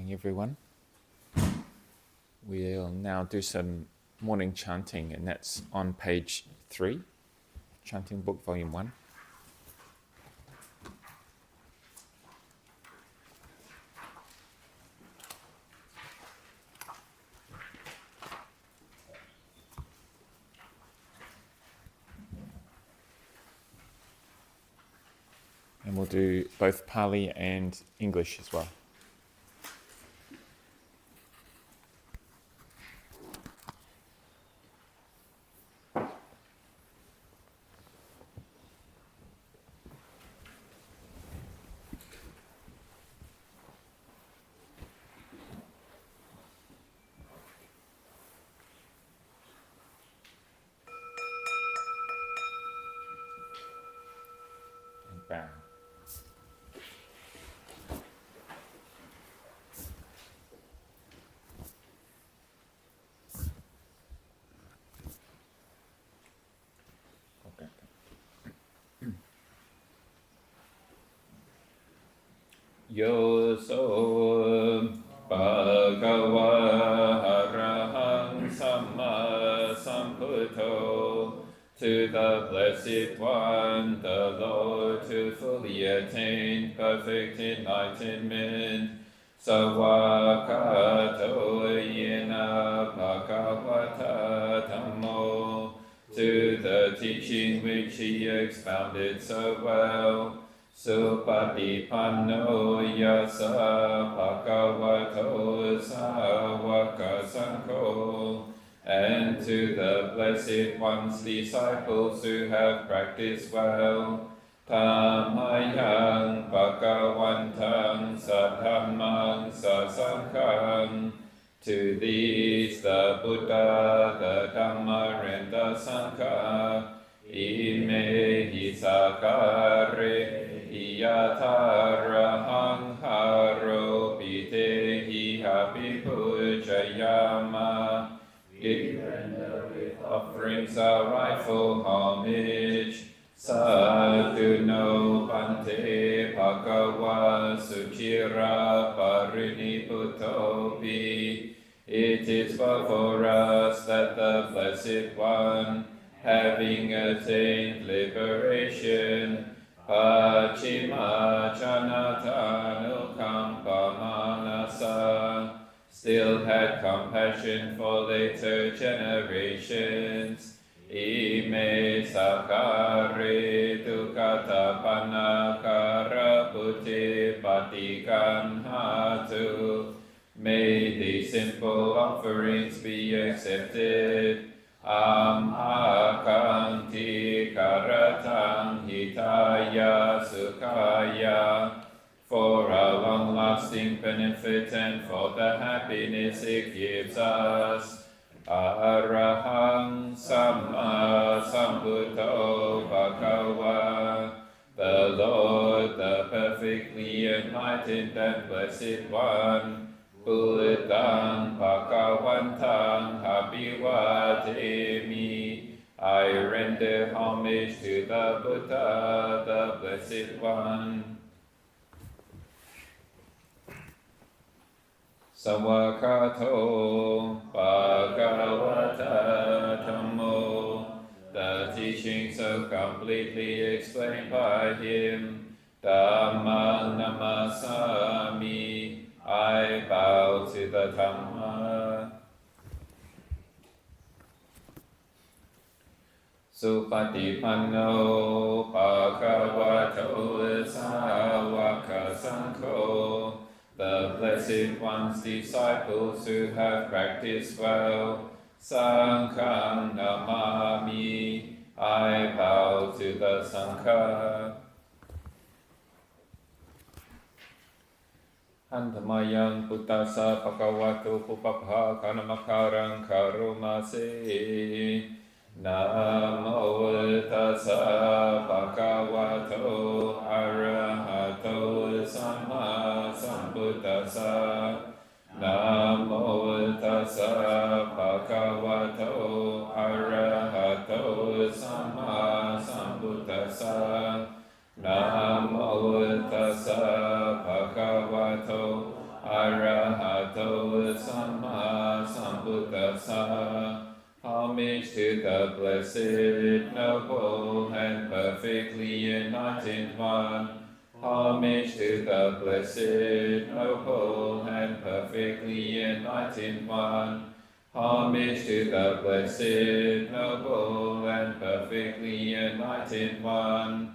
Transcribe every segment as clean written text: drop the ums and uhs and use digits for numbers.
Morning, everyone. We'll now do some morning chanting, and that's on page 3, Chanting Book, Volume 1. And we'll do both Pali and English as well. And bow. Okay. Yo so bhagava arahang samma sambuddho, to the Blessed One, the Lord, who fully attained perfect enlightenment, Sawakato yena bhagavata dhammo, to the teaching which he expounded so well, Supatipanno yasa bhagavato sāvaka saṅgho, and to the Blessed One's disciples who have practiced well, Dhammayang bhagavantang sadhammang sasanghang, to these the Buddha, the Dhamma, and the Sangha, imehi sakare yatarahang haro pitehi habipujayama, given with offerings of rightful homage, sadhuno bhante bhagava suchira pariniputopi. It is but for us that the Blessed One, having attained liberation, Pachima Janatanu Manasa, still had compassion for later generations. Ime sakare dukata panakara puti patikanhatu. May the simple offerings be accepted. Amhakanti karatang hitaya sukhaya, for a long-lasting benefit and for the happiness it gives us. Arahang Samma Sambuddho Bhagava, the Lord, the perfectly enlightened and blessed One, Buddhang Bhagavantang Abhivademi, I render homage to the Buddha, the Blessed One. Sawakato Bhagavata Dhammo, the teaching so completely explained by him, Dhamma Namasami, I bow to the Dhamma. Supatipanno Bhagavato Sāvaka Saṅgho, the Blessed One's disciples who have practiced well, Sanghang Namami, I bow to the Sangha. Antamayang Buddhasa Bhagavato Pupapha Kanamakarang Karumase, Namo Tassa Bhagavato Arahato Samma Sambuddhassa, Namo Tassa Bhagavato Arahato Samma Sambuddhassa, Namo Tassa Bhagavato Arahato Homage to the blessed, noble, and perfectly enlightened one. Homage to the blessed, noble, and perfectly enlightened one. Homage to the blessed, noble, and perfectly enlightened one.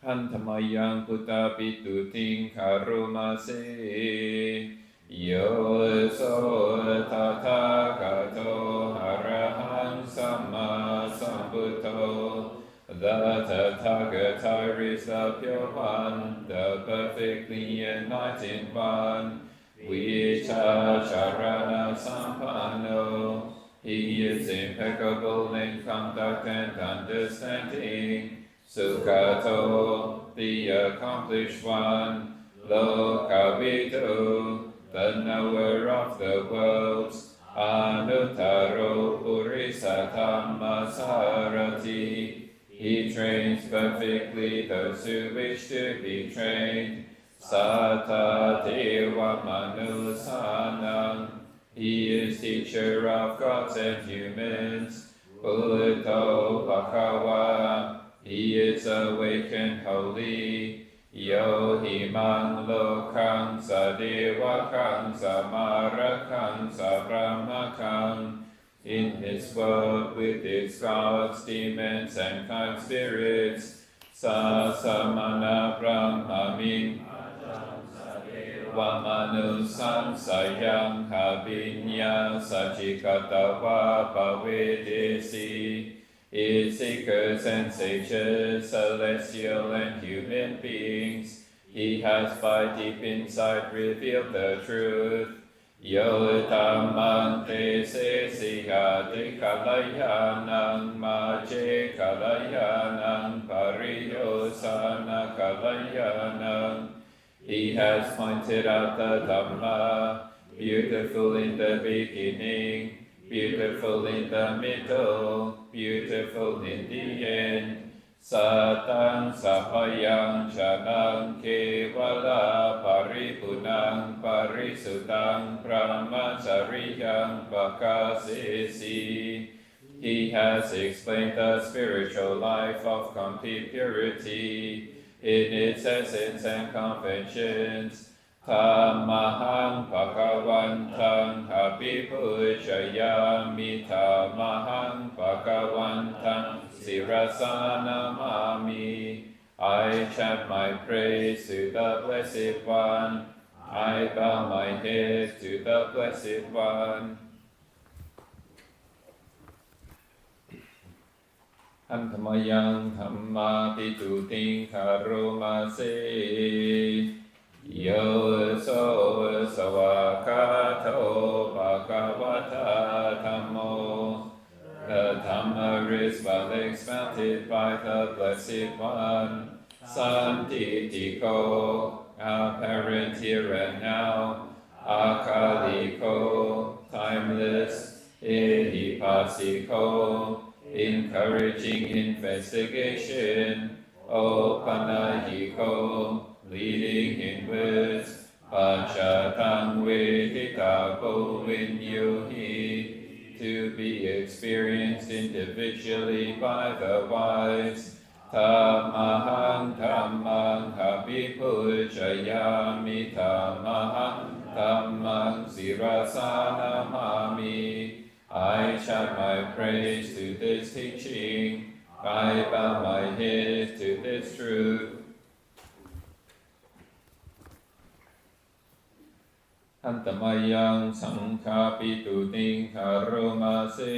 Hantamayang Buddha Pituting Karumase. Yo so Tathagato Arahang Samma Sambuddho. The Tathagata is the pure one, the perfectly enlightened one. Vicharana Sampanno. He is impeccable in conduct and understanding. Sukhato, the accomplished one. Lokavido, the knower of the worlds. Anuttaro Purisatama Sarati. He trains perfectly those who wish to be trained. Sata Deva Manusanam. He is teacher of gods and humans. Buddho Bhagawa. He is awake and holy. Yo himang lokang sa devakang sa marakang sa brahmakang. In his world with its gods, demons, and kind spirits. Sa samana brahmamin. Vamanusam sayang havinya sajikatawa pavedesi. Its seekers and sages, celestial and human beings, he has by deep insight revealed the truth. Yo dhammante se sihate kalayanang maje kalayanang pariyosana kalayanang. He has pointed out the Dhamma, beautiful in the beginning, beautiful in the middle, beautiful in the end. Satang sapayang chanang kevala paripunang parisutang brahmachariyang bakasesi. He has explained the spiritual life of complete purity in its essence and conventions. Tamahang Bhagavantang Abhipujayami Tamahang Bhagavantang Sirasanamami. I chant my praise to the Blessed One. I bow my head to the Blessed One. Hantamayang Dhamma Pituting Karumase. Yo so sawakato bhagavata dhammo. The Dhamma is well expounded by the Blessed One. Santitiko, apparent here and now. Akaliko, timeless. Ihipasiko, encouraging investigation. Opanayiko, leading inwards. Pachatang veditako vinyuhi, to be experienced individually by the wise. Tamahang dhammang habipujayami tamahang dhammang sirasanamami. I chant my praise to this teaching. I bow my head to this truth. Hantamayang sangkapituting karumase.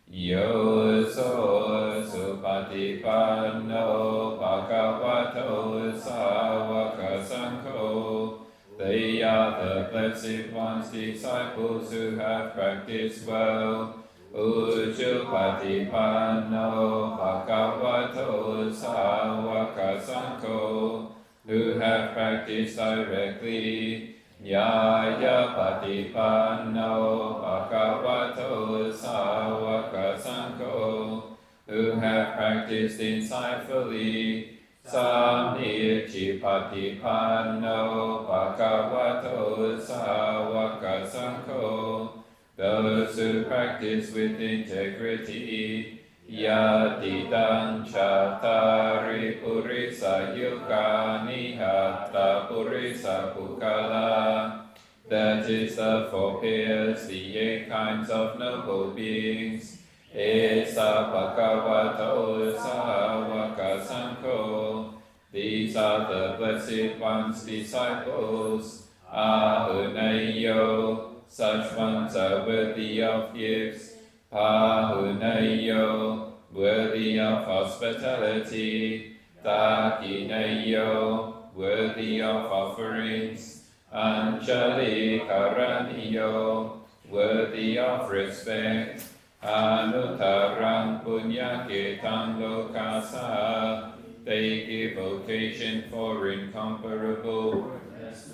Yo so supatipanno bhagavato sāvaka sangho. They are the Blessed One's disciples who have practiced well. Ujjupatipanno bhagavato sāvaka sangho, who have practiced directly. Yaya patipanno bhagavato sāvaka sangho, who have practiced insightfully. Samnirjipatipanno bhagavato sāvaka sangho, those who practice with integrity. Yatidang Chattari Purisa Yukani Hatta Purisa Pukala. That is the four pairs, the 8 kinds of noble beings. Esa Bhagavato Sāvaka Sangho. These are the Blessed One's disciples. Ahunayo. Such ones are worthy of gifts. Pahunayo, worthy of hospitality. Dakinayo, worthy of offerings. Anjali Karaniyo, worthy of respect. Anutarang Punyaketang Lokasa, they give occasion for incomparable goodness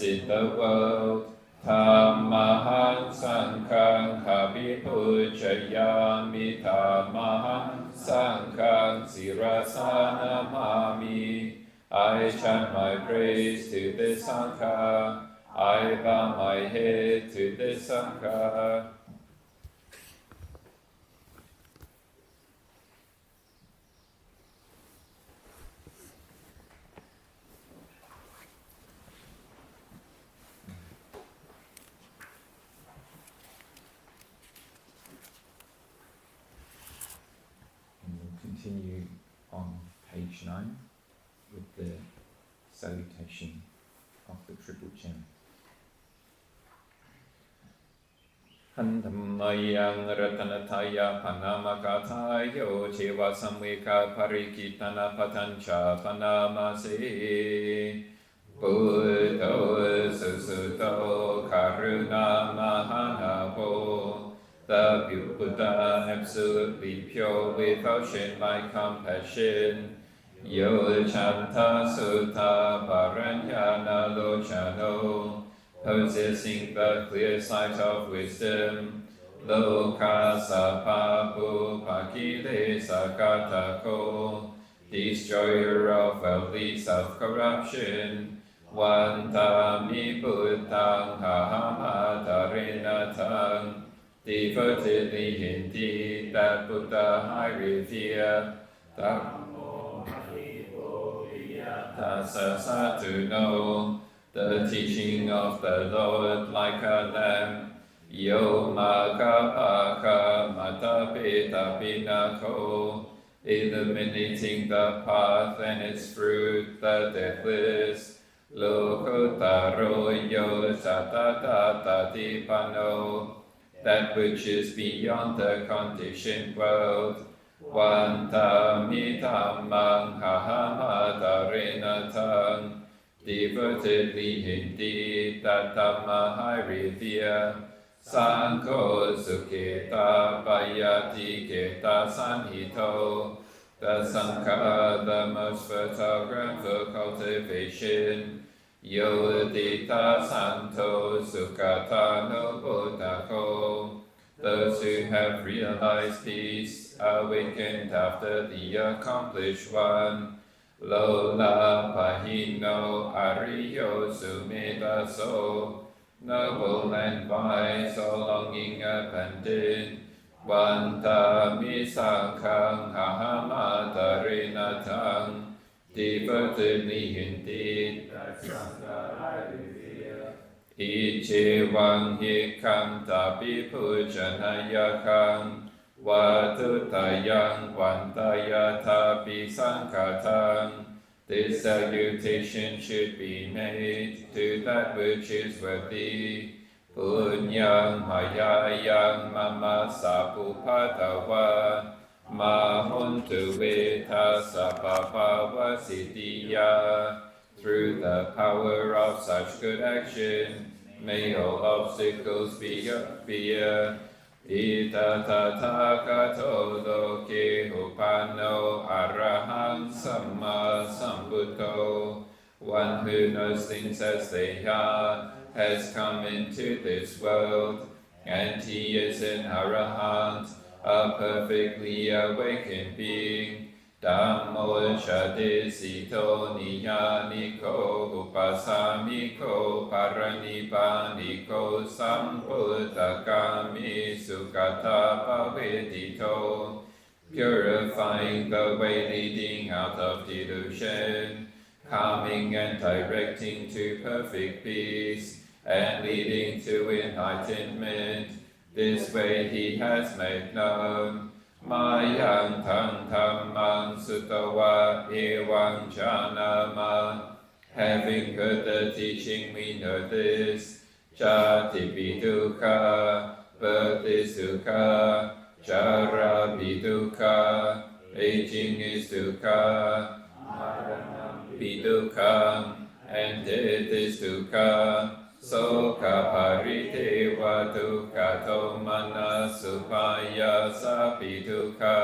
in the world. Tamahan Sanghang Habipujayami Tamahan Sanghang Sirasanamami. I chant my praise to the Sangha. I bow my head to the Sangha. Continue on page 9 with the salutation of the Triple Gem. Handhammayang Ratanataya Panamakatayo Chewa Samvika Parikitana Patancha Panamase Buddho Susuto Karuna Mahanabo. The Buddha absolutely pure with ocean-like compassion. Yo Chanta Sutta Paranyana Lochano, possessing the clear sight of wisdom. Loka Sapapu Pakile Sakatako, destroyer of worldly self-corruption. Vantami Buddhang Hahamadarinatang, devotedly indeed that Buddha I revere. Tassa to know the teaching of the Lord like a lamb. Yo Magapaka Matapita Pinako, illuminating the path and its fruit, the deathless. Lokotaro yo Satatati that which is beyond the conditioned world. Vantamitamang Hahamadarinatang, devotedly indeed that Dhamma I revere. Sankho Suketa Bayati Keta Sanhito, the Sangha, the most fertile ground for cultivation. Yodita Santo Sukata no Bodhako, those who have realized peace, awakened after the accomplished one. Lola Pahino Ariyo Sumedaso, noble and wise, all longing abandoned. Vanta Misankang Hahamadarinatang, devotedly indeed that Sangha I revere. Ichi Wang Hikam Tapi Pujanayakam, Vatutayang Vantaya Tapi Sankatang. This salutation should be made to that which is worthy. Punyang Mayayang Mama Sapupadawa, Mahuntu Veta Sapapava Siddhiya. Through the power of such good action, may all obstacles be fear. Ita Tathagato Loke Upano Arahang Samma Sambuddho. One who knows things as they are has come into this world, and he is an Arahant, a perfectly awakened being. Dhammo Chadesito Niyaniko Upasamiko Paranipaniko Samputakami Sukata Pavedito, purifying the way leading out of delusion, calming and directing to perfect peace, and leading to enlightenment. This way he has made known. Mayang tang tammang sutawa ewang janama. Having heard the teaching, we know this. Jati bidukkha, birth is dukkha. Jara bidukkha, aging is dukkha. Bidukkha, and death is dukkha. Soka pariteva dukkhato manasupaya sapidukkha.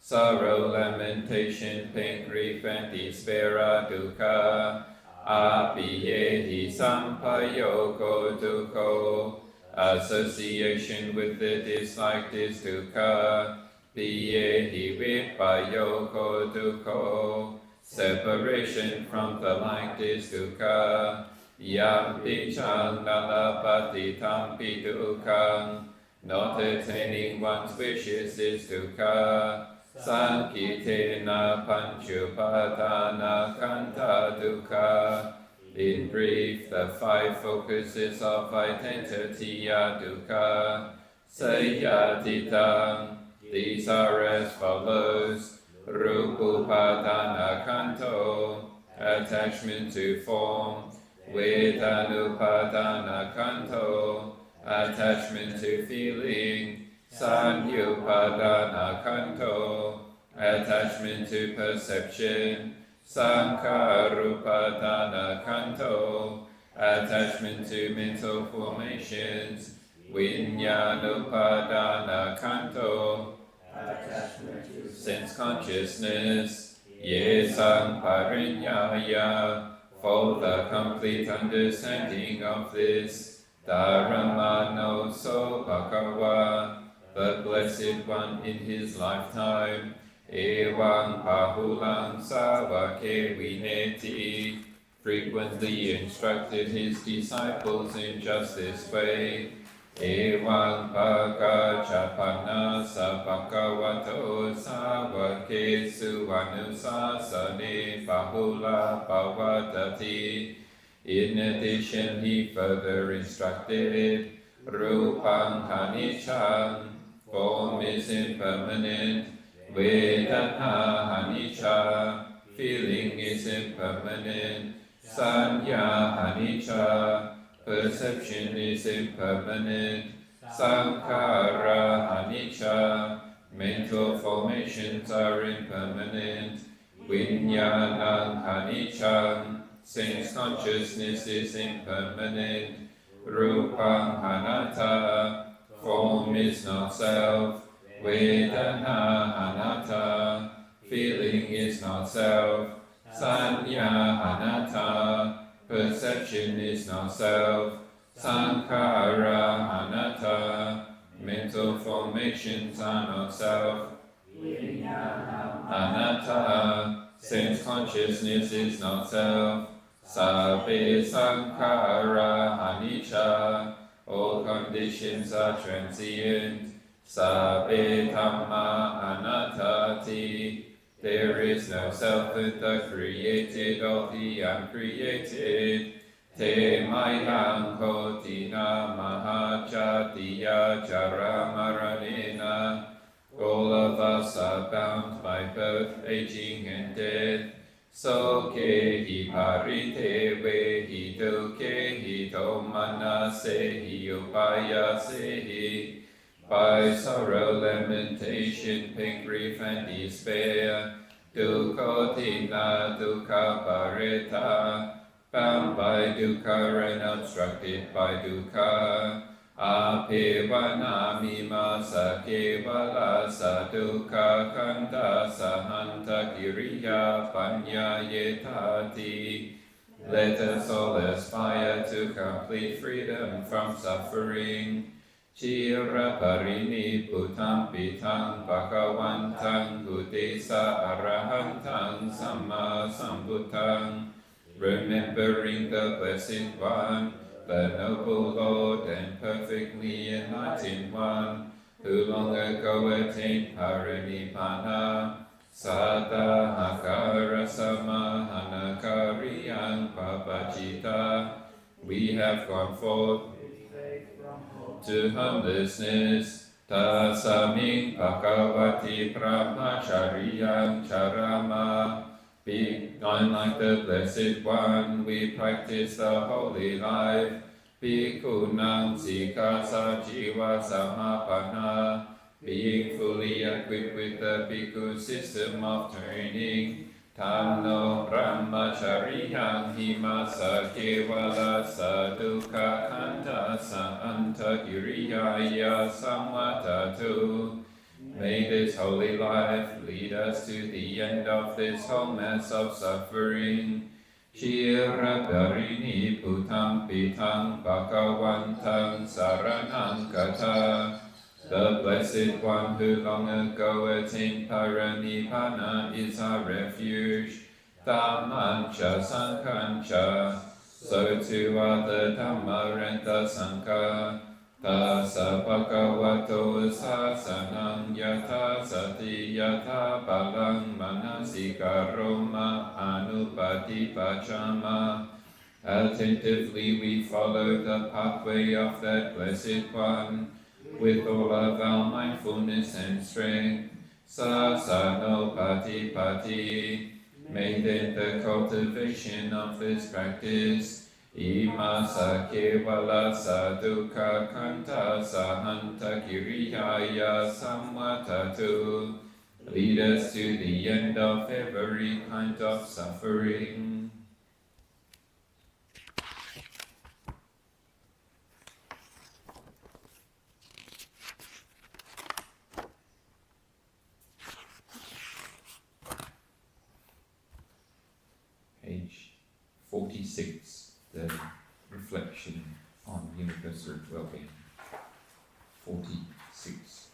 Sorrow, lamentation, pain, grief, and despair are dukkha. Apiyehi sampayogo dukkho. Association with the disliked is dukkha. Piyehi vipayogo dukkho. Separation from the liked is dukkha. Yam pichang nalapati tampi dukkhaṃ. Not attaining one's wishes is dukkha. Sankitena panchupadana kanta dukkha. In brief, the five focuses of identity are dukkha. Sayatitang. These are as follows. Rupupadana kanto. Attachment to form. Vedanupadana kanto, attachment to feeling. Sanyupadana kanto, attachment to perception. Sankarupadana kanto, attachment to mental formations. Vinyanupadana kanto, attachment to sense consciousness. Yesang parinyaya. For the complete understanding of this, Dharamano so Bhagava, the Blessed One in his lifetime, Evang Pahulang Savake Vineti, frequently instructed his disciples in just this way. Evang Bhagga Chapana Sabhagavato Savake Suvanusasane Bahula Bhavatati. In addition, he further instructed Rupang Haniccham, form is impermanent. Vedana Hanicca, feeling is impermanent. Sanya Hanicca, perception is impermanent. Sankhara anicca, mental formations are impermanent. Vinyanam anicca, sense consciousness is impermanent. Rupam anatta, form is not self. Vedana anatta, feeling is not self. Sanya anatta, perception is not self. Sankhara anatta, mental formations are not self. Anatta, sense consciousness is not self. Sabbe sankhara anicca, all conditions are transient. Sabbe dhamma anattati, there is no self in the created or the uncreated. Te mayang kotina mahajatiya jaramaranena. All of us are bound by birth, aging, and death. So kehi parite vehi dukehi domanasehi upayasehi. By sorrow, lamentation, pain, grief, and despair, dukkhotina dukkha pareta, bound by dukkha and obstructed by dukkha, apevanamima sakevala sadukkha kanta sahanta kiriya panyayetati. Let us all aspire to complete freedom from suffering. Chira parini putam pitang bhagavantang Buddhisa arahantang samma sambuddhang. Remembering the Blessed One, the noble Lord and perfectly enlightened One, who long ago attained parinibbana, Sadahakara samahana kariyang papajita. We have gone forth to homelessness, tasaming bhagavati brahmachariyang charama. Being unlike the Blessed One, we practice the holy life. Bhikkhunam sikasa jiva samapana. Being fully equipped with the bhikkhu system of training. Tamno brahmachariyang himasa kevala sadukha kanta sa antagiriyaya samvatatu. May this holy life lead us to the end of this whole mass of suffering. Chira parini putam pitang bhagavantang saranang kata. The Blessed One who long ago attained parinibbana is our refuge. Dhammancha Sanghancha. So too are the Dhamma and the Sangha. Tassa bhagavato sasanang yatha sati yatha balang manasikaro anupatipachama. Attentively we follow the pathway of that Blessed One with all of our mindfulness and strength. Sasanopatipati. May then the cultivation of this practice Imasa kevala sadukha kanta sahanta kiriyaya samvatatu. Lead us to the end of every kind of suffering. Page 46. The reflection on universal well-being. 46.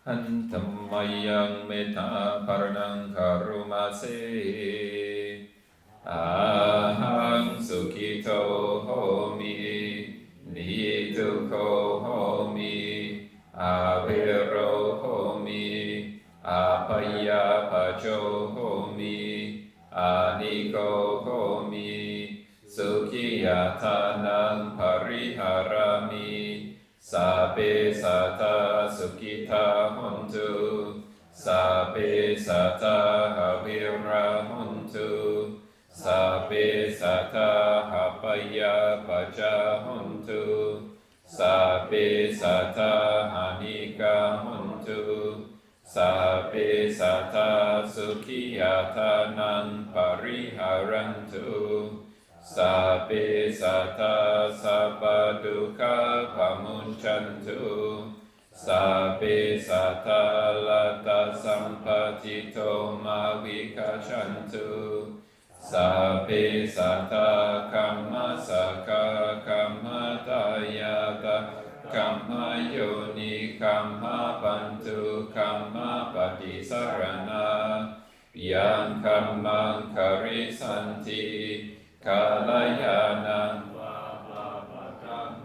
Hantam mayang metta paranang karumase. Aham sukhito homi. Nidukho homi. Aviro homi. Apaya pacho homi. Aniko homi, sukhiyatanang pariharami, sabe sata sukhita hontu, sabe sata havira hontu, sabe sata hapaya paja hontu, sabe sata hanika hontu. Sabe sata sukhiyatanang pariharantu. Sabe sata sabadukha pamunchantu. Sabe sata lata sampatito mavikachantu. Sabe sata kammasaka kammatayata. Kamma yoni kamma bantu kamma patisarana. Yang kammang karisanti kalayanang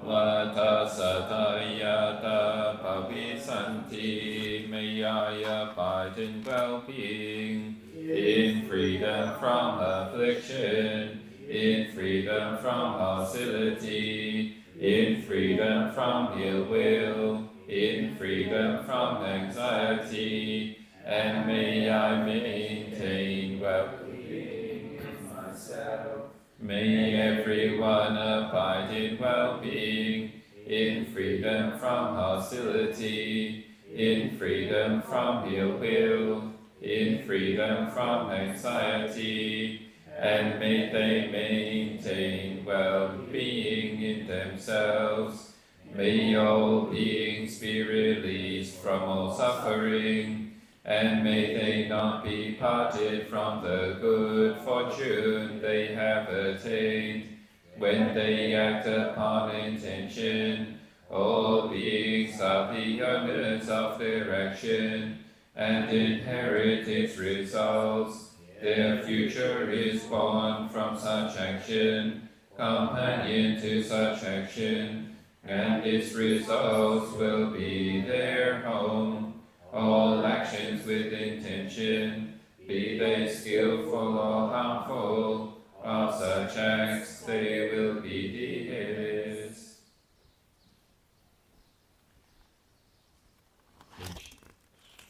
vata satayata pavisanti. May I abide in well-being, in freedom from affliction, in freedom from hostility, in freedom from ill will, in freedom from anxiety, and may I maintain well-being in myself. May everyone abide in well-being, in freedom from hostility, in freedom from ill will, in freedom from anxiety, and may they maintain well-being in themselves. May all beings be released from all suffering, and may they not be parted from the good fortune they have attained. when they act upon intention. All beings are the owners of their action and inherit its results. Their future is born from such action, companion to such action, and its results will be their home. All actions with intention, be they skillful or harmful, of such acts they will be the heirs. Page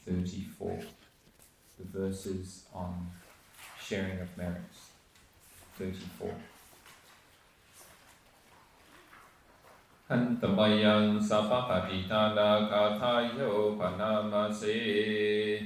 34. The verses on sharing of merits. 34. Hantamayang sapapatitana kathayo panamase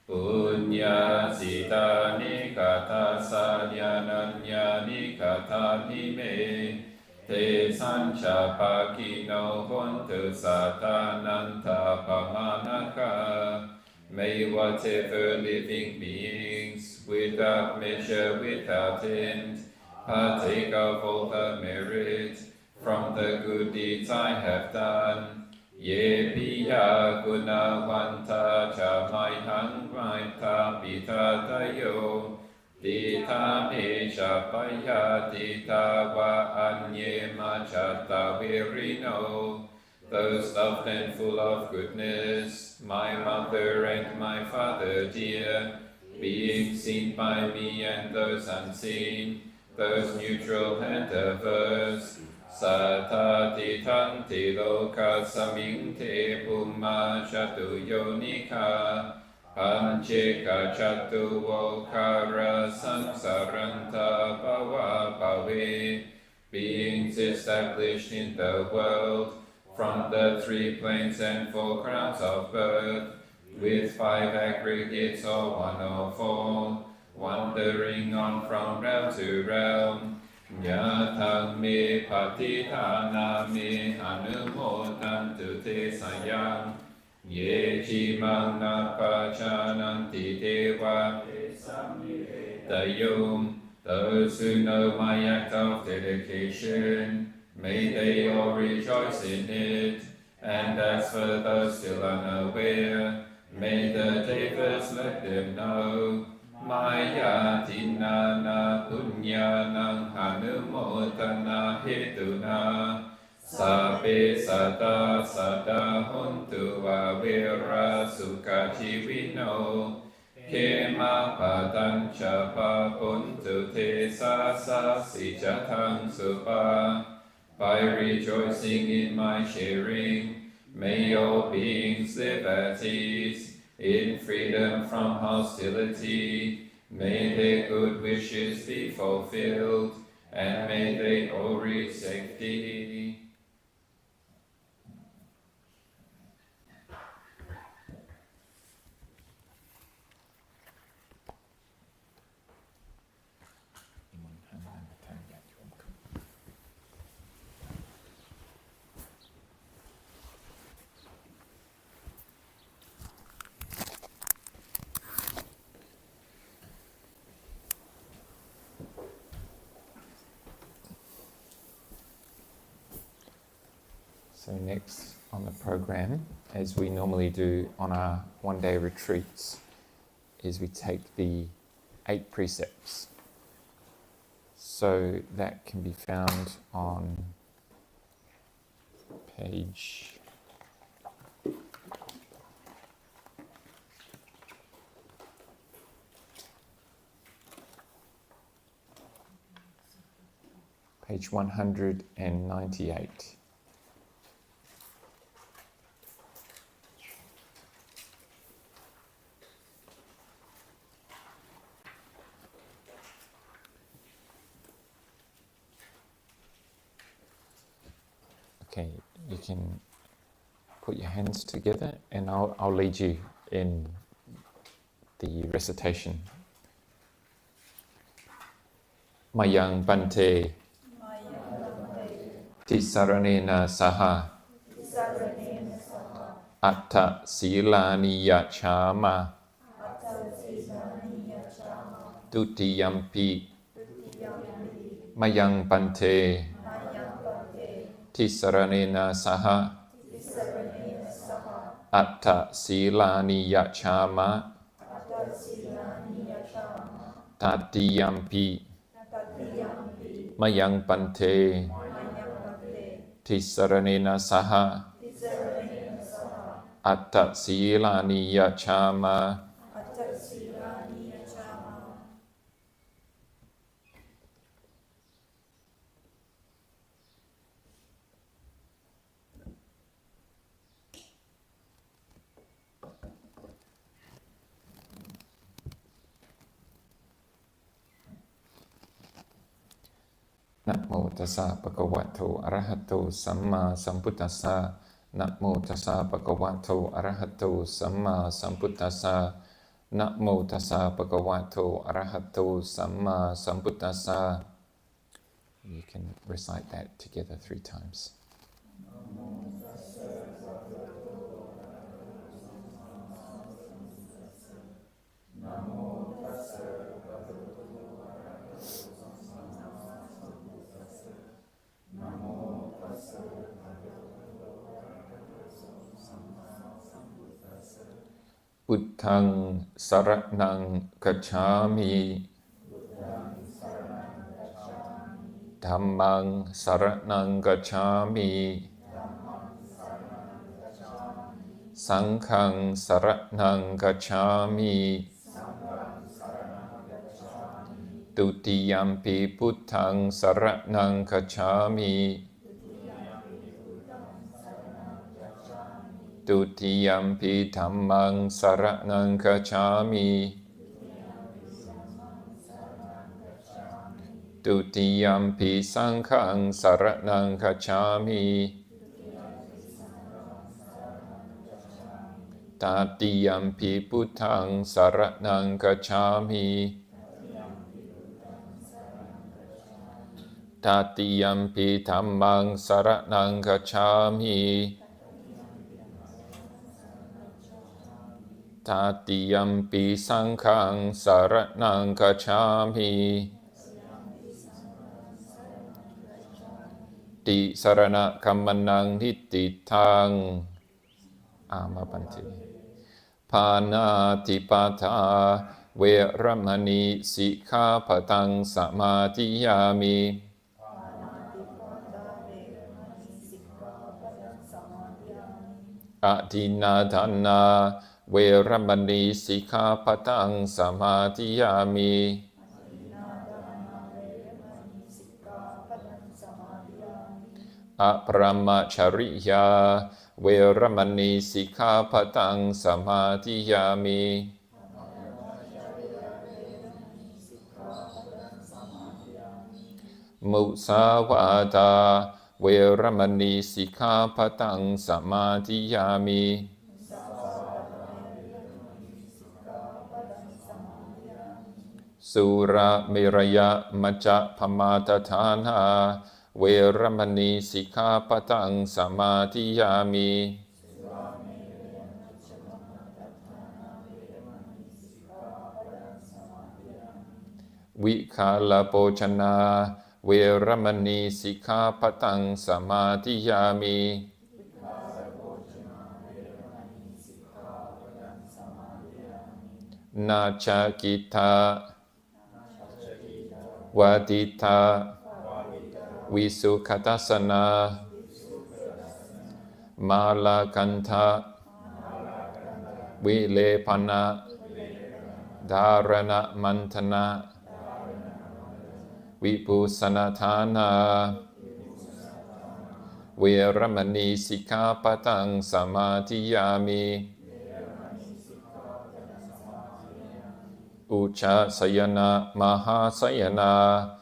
punya sitani katha sadyananyani kathani me te sanchapakino hontu satananta pamanaka. May whatever living beings, without measure, without end, partake of all the merit from the good deeds I have done. Ye piya gunavanta cha maihang maita pita tayo, dita me chapaya dita va anye machata virino. Those loved and full of goodness, my mother and my father dear, being seen by me and those unseen, those neutral and averse, Satati tanti loka saminte pumma chatu yonika Pancheka chatu vokara samsaranta bhava bhave. Beings established in the world from the 3 planes and 4 crowns of birth, with 5 aggregates or 1 or 4, wandering on from realm to realm. Yathang me patithana me anumodantu te sayang ye chimang napachananti deva dayum. Those who know my act of dedication, may they all rejoice in it. And as for those still unaware, may the devas let them know. Maya tinana punyanang hanumotana hetuna sape sada sada hontu avira sukha jivino kema padancha papuntu te sasa sijatang supa. By rejoicing in my sharing, may all beings live at ease, in freedom from hostility. May their good wishes be fulfilled, and may they all reach safety. So next on the program, as we normally do on our one-day retreats, is we take the 8 precepts. So that can be found on page 198. Okay, you can put your hands together and I'll lead you in the recitation. Mayang Bante Tisaranena Saha Atta Silaniya Chama Dutiyampi Mayang Bante ทิสรเนนะสหอัตถศีลานิยชามะตัตติยัมปิมยังปันเททิสรเนนะสหอัตถศีลานิยชามะนะโมตัสสะภะคะวะโตอะระหะโตสัมมาสัมพุทธัสสะนะโมตัสสะภะคะวะโตอะระหะโตสัมมาสัมพุทธัสสะนะโมตัสสะภะคะวะโตอะระหะโตสัมมาสัมพุทธัสสะ You can recite that together 3 times. Buddhaṃ saraṇaṃ gacchāmi Dhammaṃ saraṇaṃ gacchāmi Saṅghaṃ saraṇaṃ gacchāmi Dutiyampi Buddhaṃ saraṇaṃ gacchāmi Dutiyampi Dhammaṃ saraṇaṃ gacchāmi Dutiyampi Saṅghaṃ saraṇaṃ gacchāmi Tatiyampi Buddhaṃ saraṇaṃ gacchāmi Tatiyampi Dhammaṃ saraṇaṃ gacchāmi Tatiyampi Saṅghaṃ saraṇaṃ gacchāmi Ti sarana kammanang nittitaṃ Amapanti Panati pata Veramani sikkhapadang samadhiyami Adinadana Veramani sikkhapadang samadhiyami Aparamacariya Veramani sikkhapadang samadhiyami Musawada Veramani sikkhapadang samadhiyami Sura Miraya Maja Pamatatana Veramani sikkhapadang samadhiyami Vikhalabhojana Veramani sikkhapadang samadhiyami Nachakita Vadita Visukhatasana Malakantha Vilepana Dharana Mantana Vibhusanatana Veramani sikkhapadang samadhiyami Uchasayana Mahasayana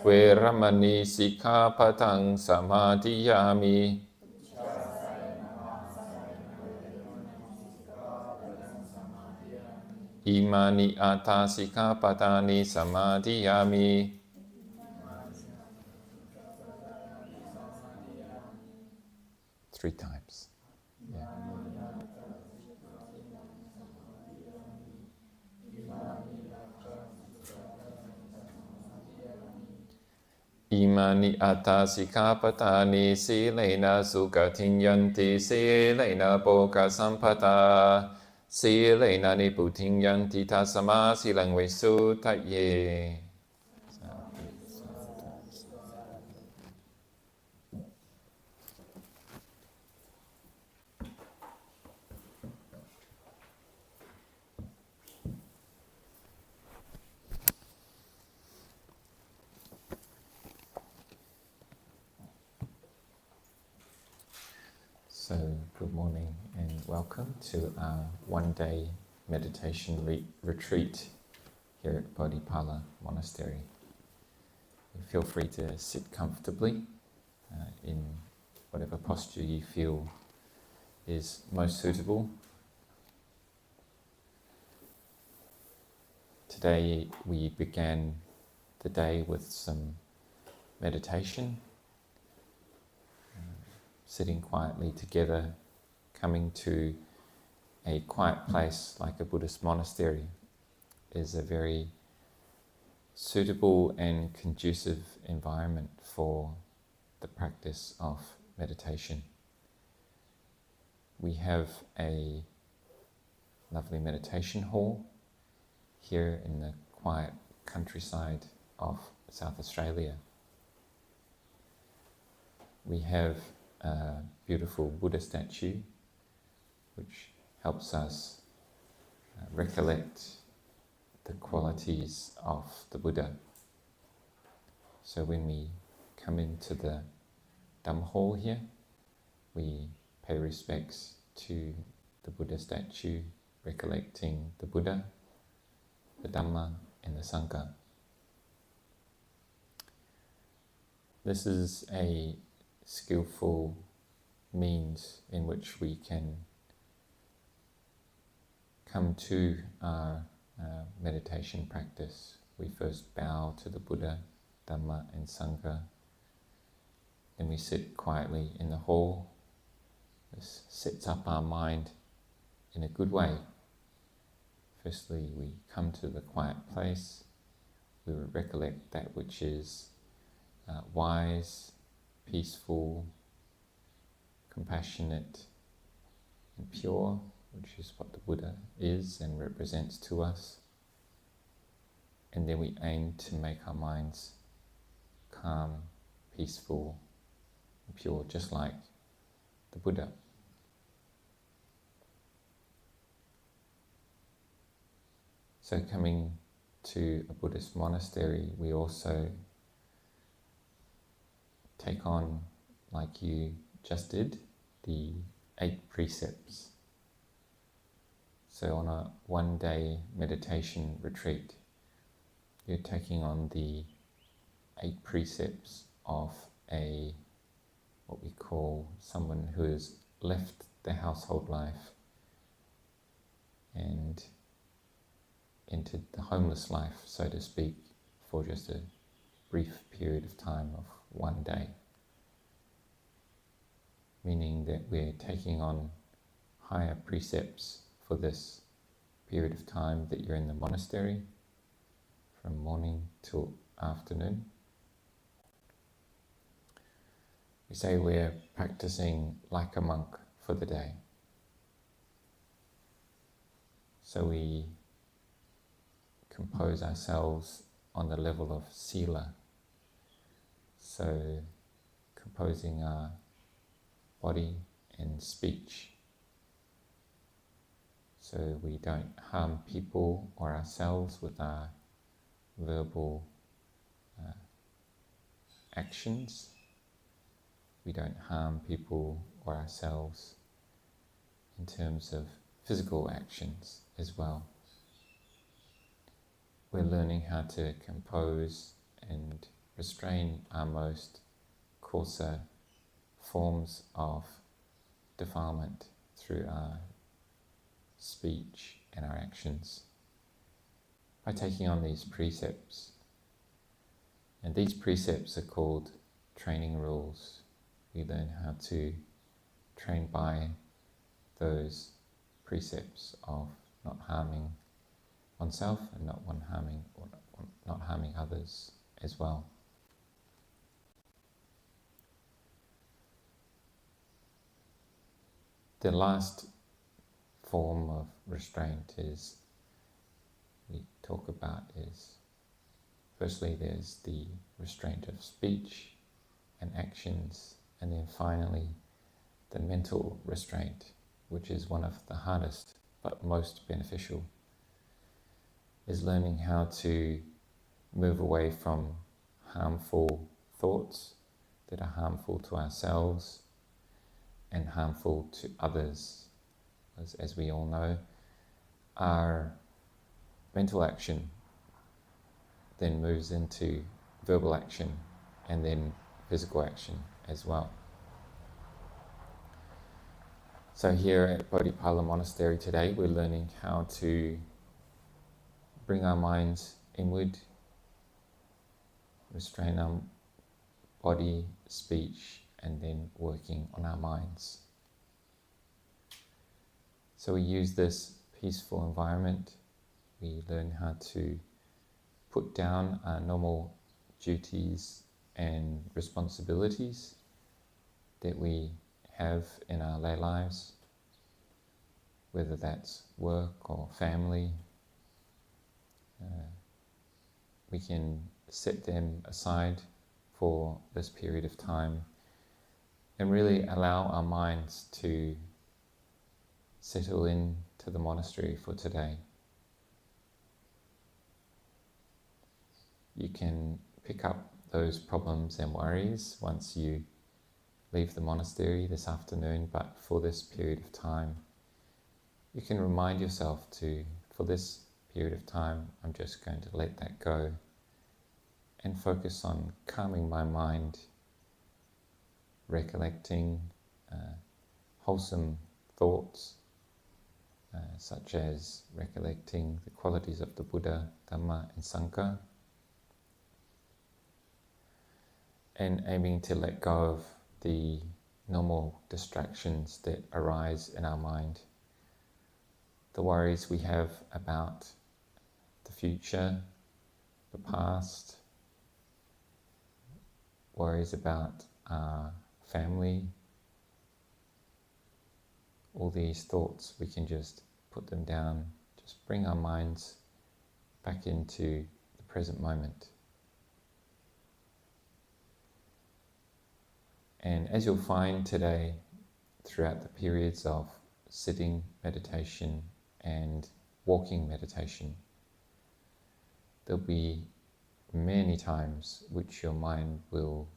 Veramani sikkhapadang samadhiyami Imani ata sikkhapadani samadhiyami Three times. Yeah. Imani atta sikapatani silena sukatinyanti silena boka sampata silena niputinyanti tasama silang vesu tatye. So, good morning and welcome to our one-day meditation retreat here at Bodhipala Monastery. Feel free to sit comfortably in whatever posture you feel is most suitable. Today we began the day with some meditation, sitting quietly together, coming to a quiet place like a Buddhist monastery is a very suitable and conducive environment for the practice of meditation. We have a lovely meditation hall here in the quiet countryside of South Australia. We have a beautiful Buddha statue which helps us recollect the qualities of the Buddha. So when we come into the Dhamma hall here, we pay respects to the Buddha statue, recollecting the Buddha, the Dhamma and the Sangha. This is a skillful means in which we can come to our meditation practice. We first bow to the Buddha, Dhamma and Sangha. Then we sit quietly in the hall. This sets up our mind in a good way. Firstly, we come to the quiet place. We recollect that which is wise, peaceful, compassionate and pure, which is what the Buddha is and represents to us. And then we aim to make our minds calm, peaceful and pure, just like the Buddha. So coming to a Buddhist monastery, we also take on, like you just did, the 8 precepts. So on a one-day meditation retreat, you're taking on the 8 precepts of what we call someone who has left the household life and entered the homeless life, so to speak, for just a brief period of time of one day. Meaning that we're taking on higher precepts for this period of time that you're in the monastery, from morning till afternoon. We say we're practicing like a monk for the day. So we compose ourselves on the level of sila. So composing our body and speech. So we don't harm people or ourselves with our verbal actions. We don't harm people or ourselves in terms of physical actions as well. We're learning how to compose and restrain our most coarser forms of defilement through our speech and our actions by taking on these precepts. And these precepts are called training rules. We learn how to train by those precepts of not harming oneself and not harming others as well. The last form of restraint we talk about is, firstly there's the restraint of speech and actions, and then finally the mental restraint, which is one of the hardest but most beneficial, is learning how to move away from harmful thoughts that are harmful to ourselves and harmful to others. As we all know, our mental action then moves into verbal action and then physical action as well. So here at Bodhipala Monastery today, we're learning how to bring our minds inward, restrain our body, speech, and then working on our minds. So we use this peaceful environment. We learn how to put down our normal duties and responsibilities that we have in our lay lives, whether that's work or family. We can set them aside for this period of time and really allow our minds to settle in to the monastery for today. You can pick up those problems and worries once you leave the monastery this afternoon, but for this period of time, you can remind yourself for this period of time, I'm just going to let that go and focus on calming my mind, recollecting wholesome thoughts, such as recollecting the qualities of the Buddha, Dhamma and Sangha, and aiming to let go of the normal distractions that arise in our mind, the worries we have about the future, the past, worries about our family. All these thoughts, we can just put them down, just bring our minds back into the present moment. And as you'll find today, throughout the periods of sitting meditation and walking meditation, there'll be many times which your mind will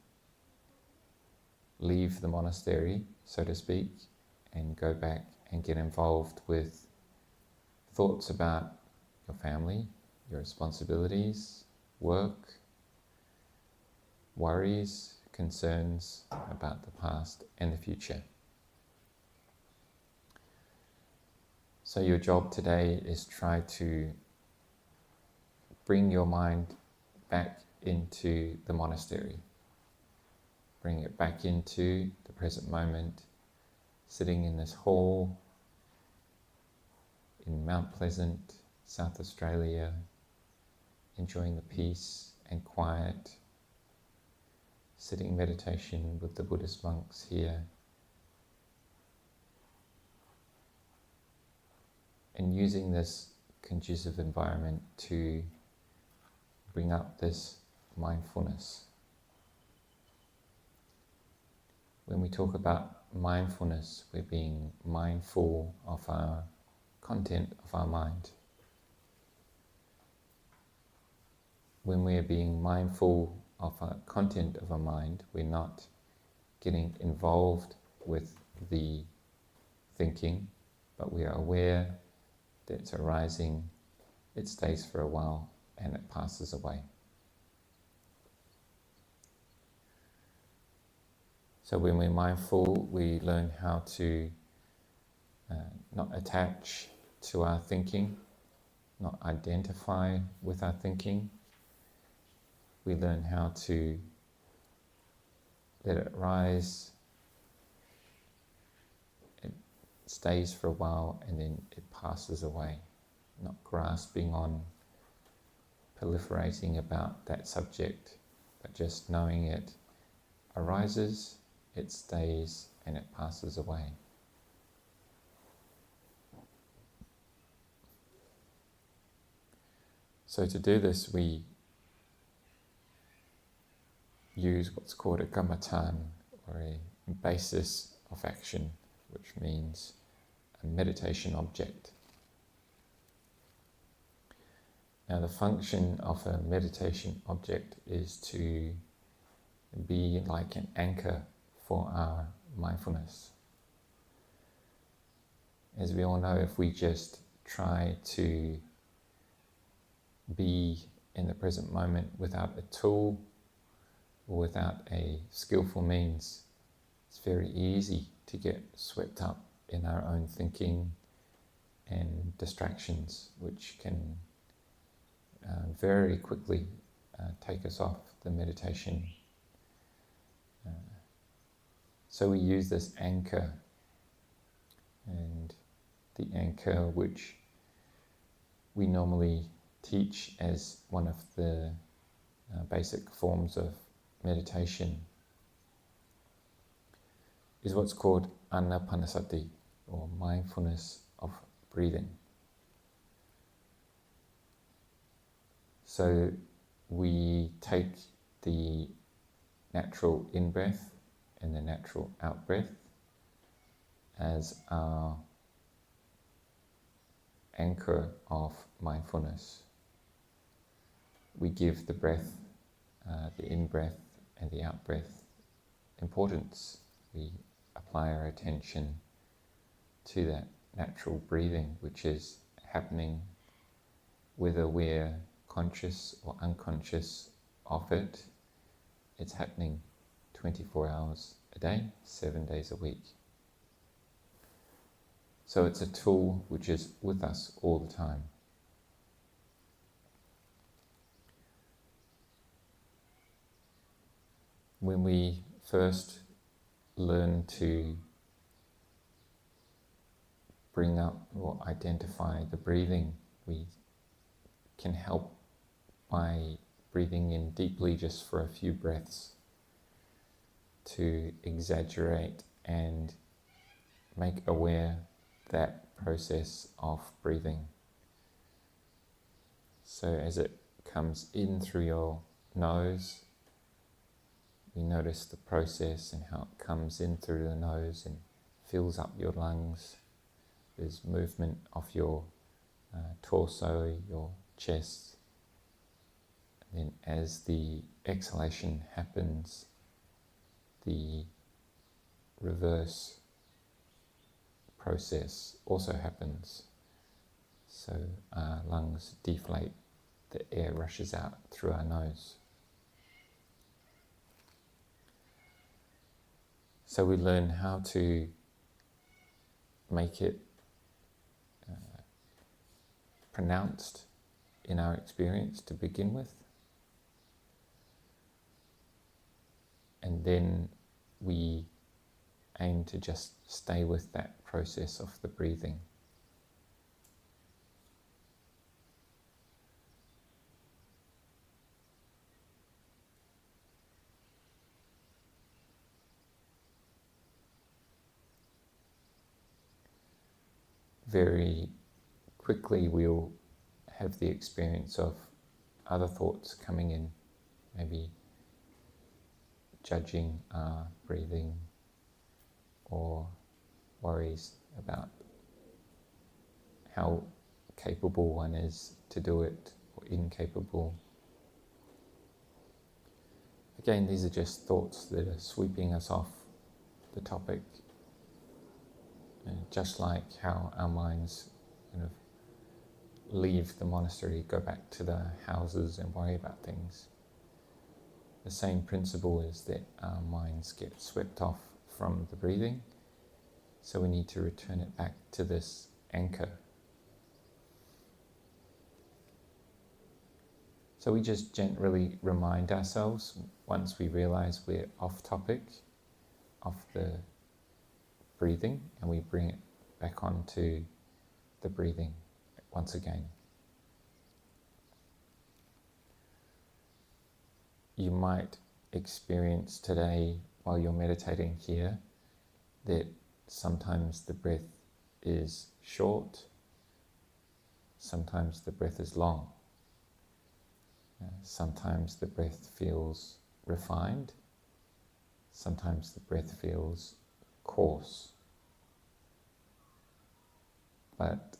leave the monastery, so to speak, and go back and get involved with thoughts about your family, your responsibilities, work, worries, concerns about the past and the future. So your job today is try to bring your mind back into the monastery. Bring it back into the present moment, sitting in this hall in Mount Pleasant, South Australia, enjoying the peace and quiet, sitting meditation with the Buddhist monks here, and using this conducive environment to bring up this mindfulness. When we talk about mindfulness, we're being mindful of our content of our mind. When we're being mindful of our content of our mind, we're not getting involved with the thinking, but we are aware that it's arising, it stays for a while, and it passes away. So when we're mindful, we learn how to not attach to our thinking, not identify with our thinking. We learn how to let it rise, it stays for a while, and then it passes away, not grasping on, proliferating about that subject, but just knowing it arises, it stays, and it passes away. So to do this, we use what's called a kamatan, or a basis of action, which means a meditation object. Now, the function of a meditation object is to be like an anchor for our mindfulness. As we all know, if we just try to be in the present moment without a tool or without a skillful means, it's very easy to get swept up in our own thinking and distractions, which can very quickly take us off the meditation. So we use this anchor, and the anchor which we normally teach as one of the basic forms of meditation is what's called anapanasati, or mindfulness of breathing. So we take the natural in-breath and the natural out-breath as our anchor of mindfulness. We give the breath, the in-breath and the out-breath importance. We apply our attention to that natural breathing, which is happening whether we're conscious or unconscious of it. It's happening 24 hours a day, 7 days a week. So it's a tool which is with us all the time. When we first learn to bring up or identify the breathing, we can help by breathing in deeply just for a few breaths to exaggerate and make aware that process of breathing. So as it comes in through your nose, you notice the process and how it comes in through the nose and fills up your lungs. There's movement of your torso, your chest. And then as the exhalation happens, the reverse process also happens. So our lungs deflate, the air rushes out through our nose. So we learn how to make it pronounced in our experience to begin with. And then we aim to just stay with that process of the breathing. Very quickly we'll have the experience of other thoughts coming in, maybe judging our breathing or worries about how capable one is to do it or incapable. Again, these are just thoughts that are sweeping us off the topic, and just like how our minds kind of leave the monastery, go back to the houses and worry about things. The same principle is that our minds get swept off from the breathing, so we need to return it back to this anchor. So we just gently remind ourselves, once we realize we're off topic of the breathing, and we bring it back onto the breathing once again. You might experience today, while you're meditating here, that sometimes the breath is short, sometimes the breath is long. Sometimes the breath feels refined, sometimes the breath feels coarse. But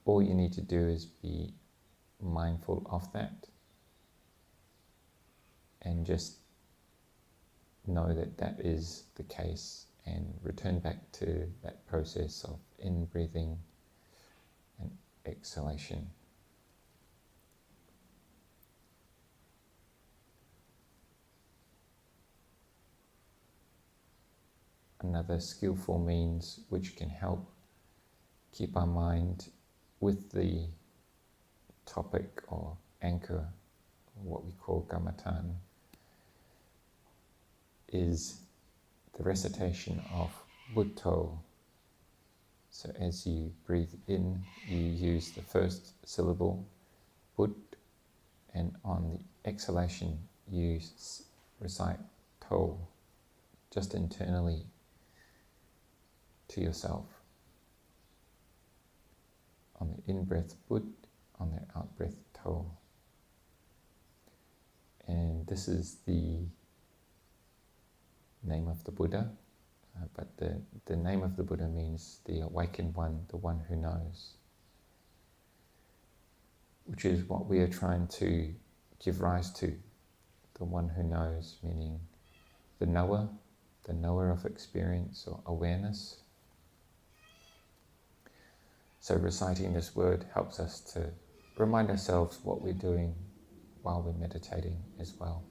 all you need to do is be mindful of that and just know that that is the case, and return back to that process of in-breathing and exhalation. Another skillful means which can help keep our mind with the topic or anchor, what we call Kamatan, is the recitation of Bhutto. So as you breathe in, you use the first syllable, Bhut, and on the exhalation you recite To, just internally to yourself. On the in-breath, Bhut, on the out-breath, To. And this is the name of the Buddha, but the name of the Buddha means the awakened one, the one who knows, which is what we are trying to give rise to, the one who knows, meaning the knower of experience or awareness. So reciting this word helps us to remind ourselves what we're doing while we're meditating as well.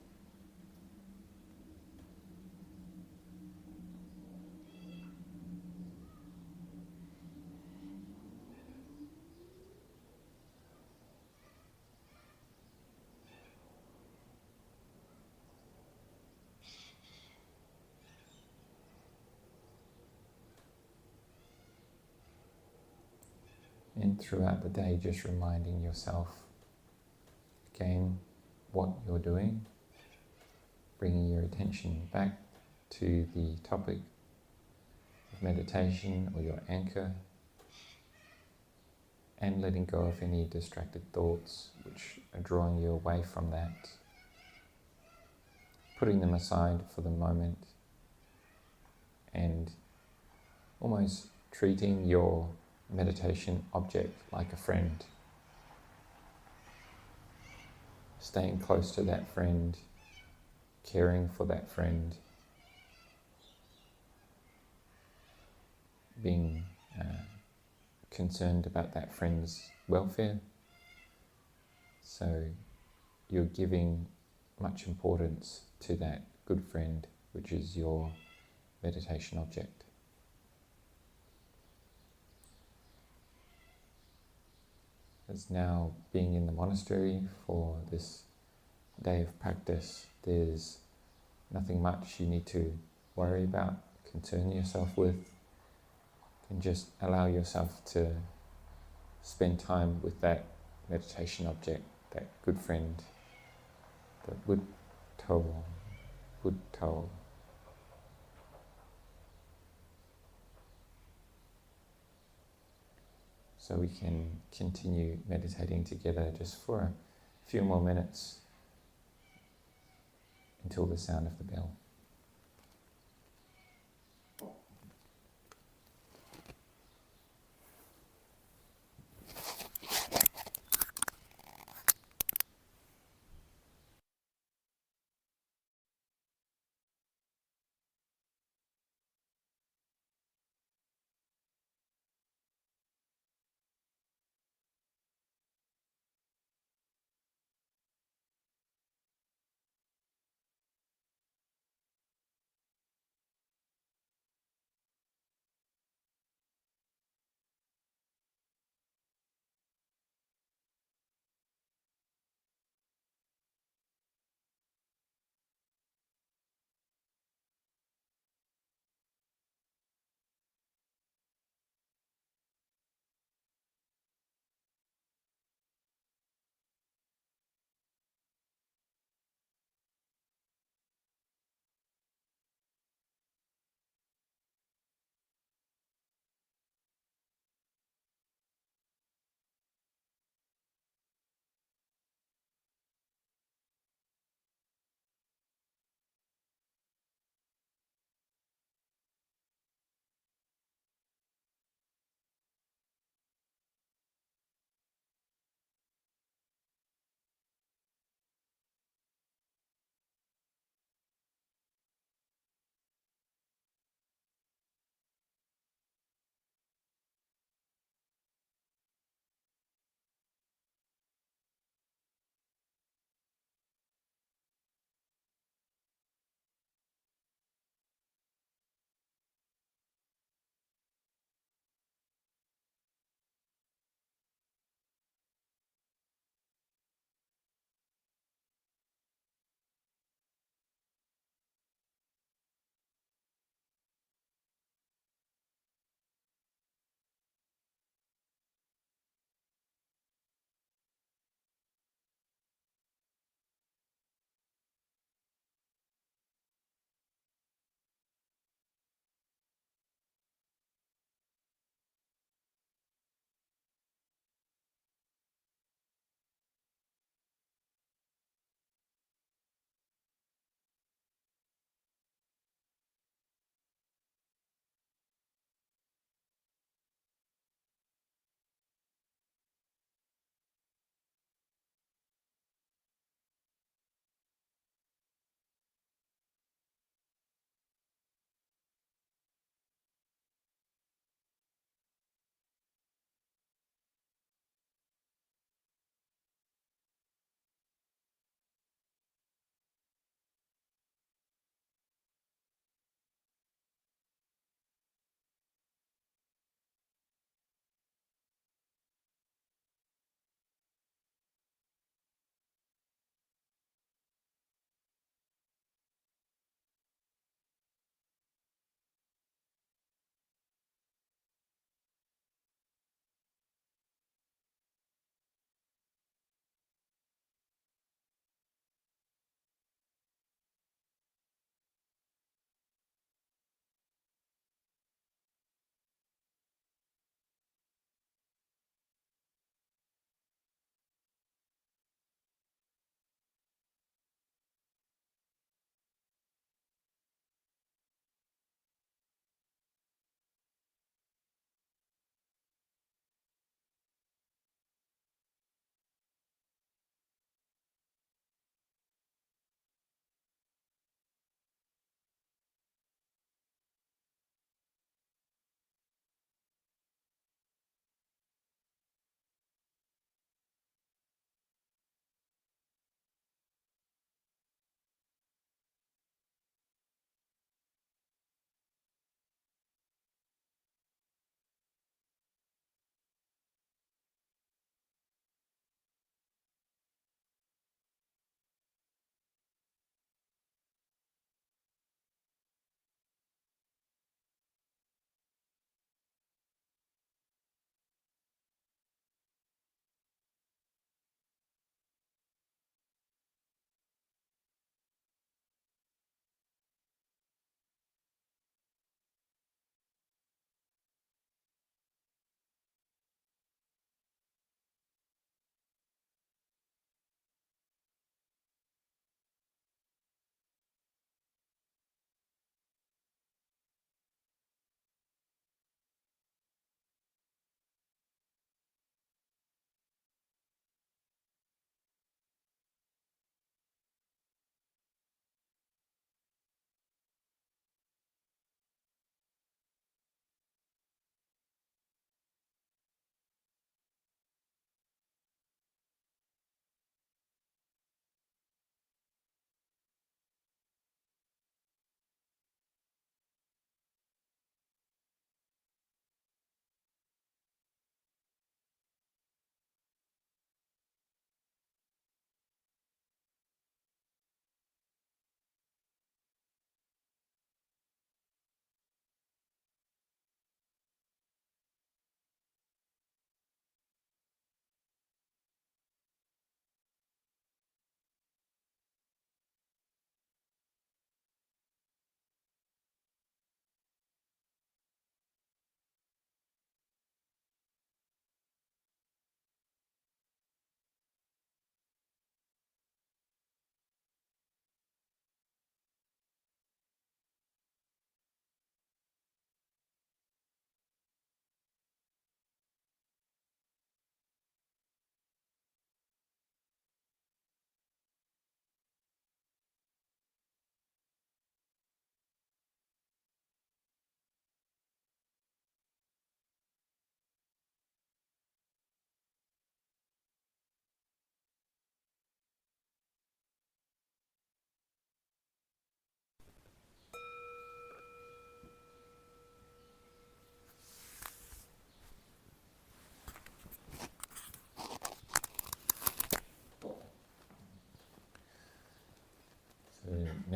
And throughout the day, just reminding yourself again what you're doing, bringing your attention back to the topic of meditation or your anchor, and letting go of any distracted thoughts which are drawing you away from that, putting them aside for the moment, and almost treating your meditation object like a friend. Staying close to that friend, caring for that friend, being concerned about that friend's welfare. So you're giving much importance to that good friend, which is your meditation object. As now being in the monastery for this day of practice, there's nothing much you need to worry about, concern yourself with. You can just allow yourself to spend time with that meditation object, that good friend, the Bhutto. So we can continue meditating together just for a few more minutes until the sound of the bell.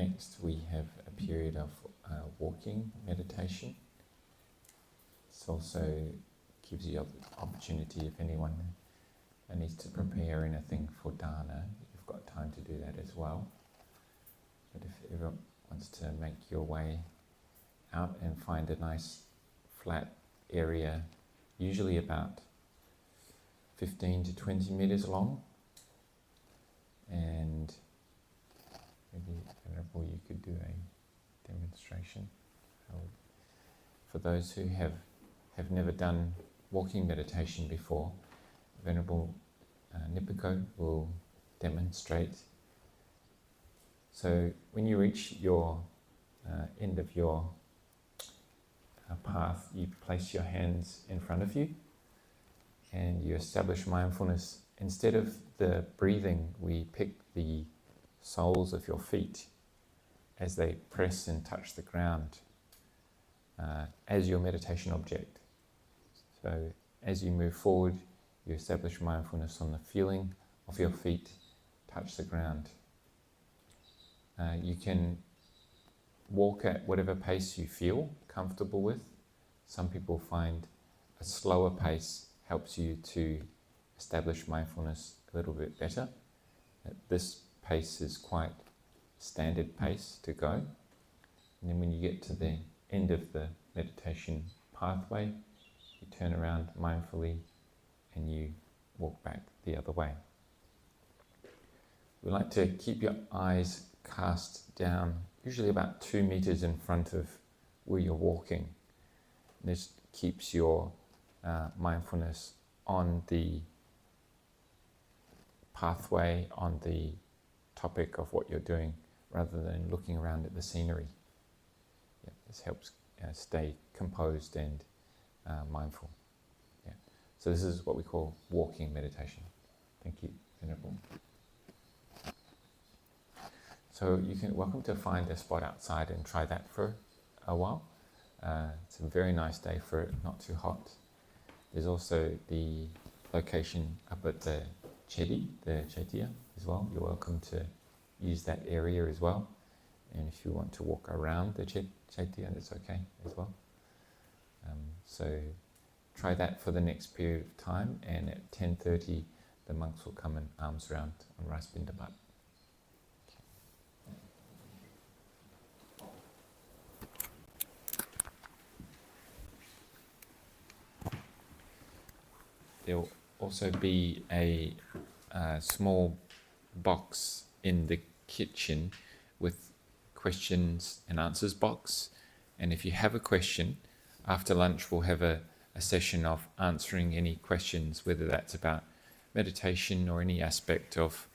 next we have a period of walking meditation. This also gives you the opportunity, if anyone needs to prepare anything for dana, you've got time to do that as well. But if everyone wants to make your way out and find a nice flat area, usually about 15 to 20 meters long, and maybe, Venerable, you could do a demonstration. For those who have never done walking meditation before, Venerable Nipiko will demonstrate. So when you reach your end of your path, you place your hands in front of you and you establish mindfulness. Instead of the breathing, we pick the soles of your feet as they press and touch the ground as your meditation object. So as you move forward, you establish mindfulness on the feeling of your feet touch the ground. You can walk at whatever pace you feel comfortable with. Some people find a slower pace helps you to establish mindfulness a little bit better. This pace is quite standard pace to go. And then when you get to the end of the meditation pathway, you turn around mindfully and you walk back the other way. We like to keep your eyes cast down, usually about 2 meters in front of where you're walking. This keeps your mindfulness on the pathway, on the topic of what you're doing, rather than looking around at the scenery. Yeah, this helps stay composed and mindful. Yeah. So this is what we call walking meditation. Thank you, Venerable. So you can welcome to find a spot outside and try that for a while. It's a very nice day for it, not too hot. There's also the location up at the Chedi, the Chaitya as well. You're welcome to use that area as well. And if you want to walk around the Chaitya, that's okay as well. So try that for the next period of time, and at 10:30 the monks will come and arms round on Rice Bindabat. There'll also be a small box in the kitchen with questions and answers box. And if you have a question, after lunch we'll have a session of answering any questions, whether that's about meditation or any aspect of